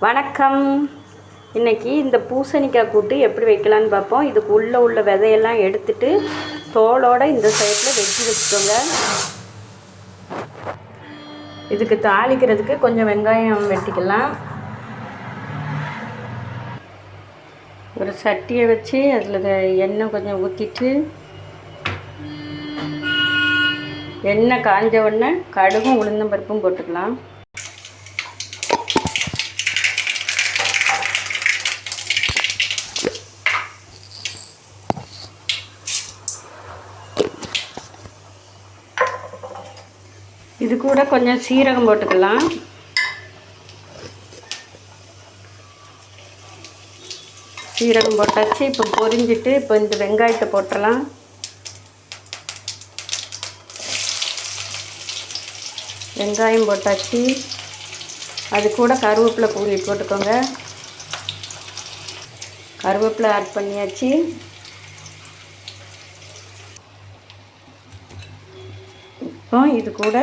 வணக்கம். இன்றைக்கி இந்த பூசணிக்காய் கூட்டு எப்படி வைக்கலான்னு பார்ப்போம். இதுக்கு உள்ள விதையெல்லாம் எடுத்துட்டு தோலோடு இந்த சைடில் வெட்டி வச்சுக்கோங்க. இதுக்கு தாளிக்கிறதுக்கு கொஞ்சம் வெங்காயம் வெட்டிக்கலாம். ஒரு சட்டியை வச்சு அதில் எண்ணெய் கொஞ்சம் ஊற்றிட்டு எண்ணெய் காஞ்ச உடனே கடுகும் உளுந்தம் பருப்பும் போட்டுக்கலாம். இது கூட கொஞ்சம் சீரகம் போட்டுக்கலாம். சீரகம் போட்டாச்சு. இப்போ பொரிஞ்சிட்டு இப்போ இந்த வெங்காயத்தை போட்டுடலாம். வெங்காயம் போட்டாச்சு. அது கூட கருவேப்பிலை பூரி போட்டுக்கோங்க. கருவேப்பிலை ஆட் பண்ணியாச்சு. இப்போ இது கூட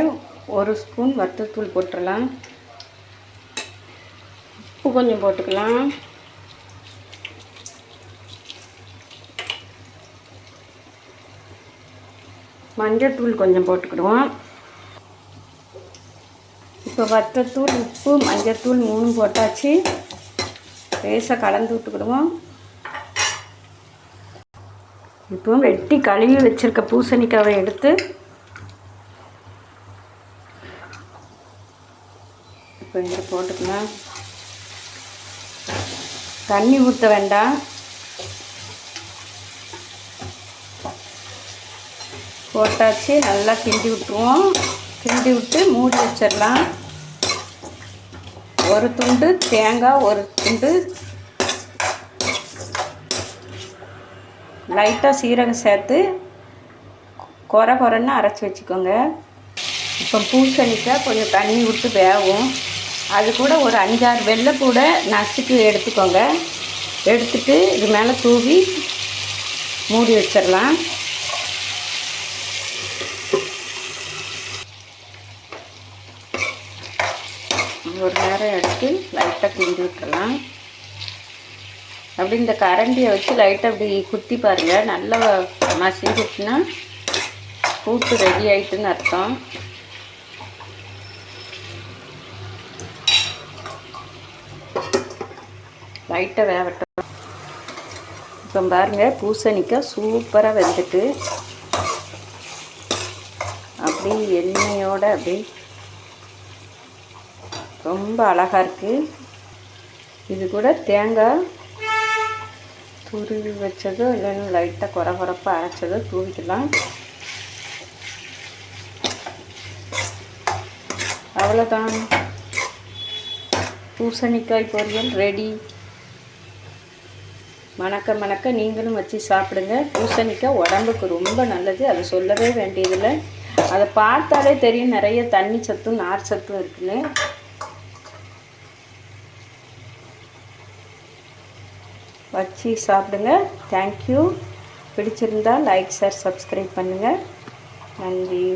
ஒரு ஸ்பூன் வத்தத்தூள் போட்டுடலாம். உப்பு கொஞ்சம் போட்டுக்கலாம். மஞ்சத்தூள் கொஞ்சம் போட்டுக்கிடுவோம். இப்போ வத்தத்தூள், உப்பு, மஞ்சத்தூள் 3 போட்டாச்சு. லேசாக கலந்து விட்டுக்கிடுவோம். இப்போ வெட்டி கழுவி வச்சுருக்க பூசணிக்காவை எடுத்து இப்போ இங்கே போட்டுக்கலாம். தண்ணி ஊற்ற வேண்டாம். போட்டாச்சு. நல்லா கிண்டி விட்டுருவோம். கிண்டி விட்டு மூடி வச்சிடலாம். ஒரு துண்டு தேங்காய், ஒரு துண்டு லைட்டாக சீரகம் சேர்த்து கொரன்னு அரைச்சி வச்சுக்கோங்க. இப்போ பூசணிக்காய் கொஞ்சம் தண்ணி விட்டு வேகும். அது கூட ஒரு 5-6 வெள்ளை கூட நசுக்கி எடுத்துக்கோங்க. எடுத்துட்டு இது மேலே தூவி மூடி வச்சிடலாம். ஒரு நேரம் எடுத்து லைட்டாக கிண்டி விட்டுறலாம். அப்படி இந்த கரண்டியை வச்சு லைட்டாக அப்படி குத்தி பாருங்கள். நல்லா மசிஞ்சிச்சுன்னா கூட்டு ரெடி ஆகிட்டுன்னு அர்த்தம். லைட்டாக வேகட்டும். இப்போ பாருங்கள், பூசணிக்காய் சூப்பராக வெந்துட்டு அப்படி எண்ணெயோடு அப்படி ரொம்ப அழகாக இருக்குது. இது கூட தேங்காய் துருவி வச்சதோ இல்லைன்னா லைட்டாக கொரப்பாக அரைச்சதோ தூவிக்கலாம். அவ்வளோதான், பூசணிக்காய் பொரியல் ரெடி. மணக்க நீங்களும் வச்சு சாப்பிடுங்க. பூசணிக்காய் உடம்புக்கு ரொம்ப நல்லது. அதை சொல்லவே வேண்டியதில்லை. அதை பார்த்தாலே தெரியும் நிறைய தண்ணி சத்தும் நார் சத்தும் இருக்குன்னு. வச்சு சாப்பிடுங்க. தேங்க்யூ. பிடிச்சிருந்தால் லைக், ஷேர், சப்ஸ்கிரைப் பண்ணுங்கள். நன்றி.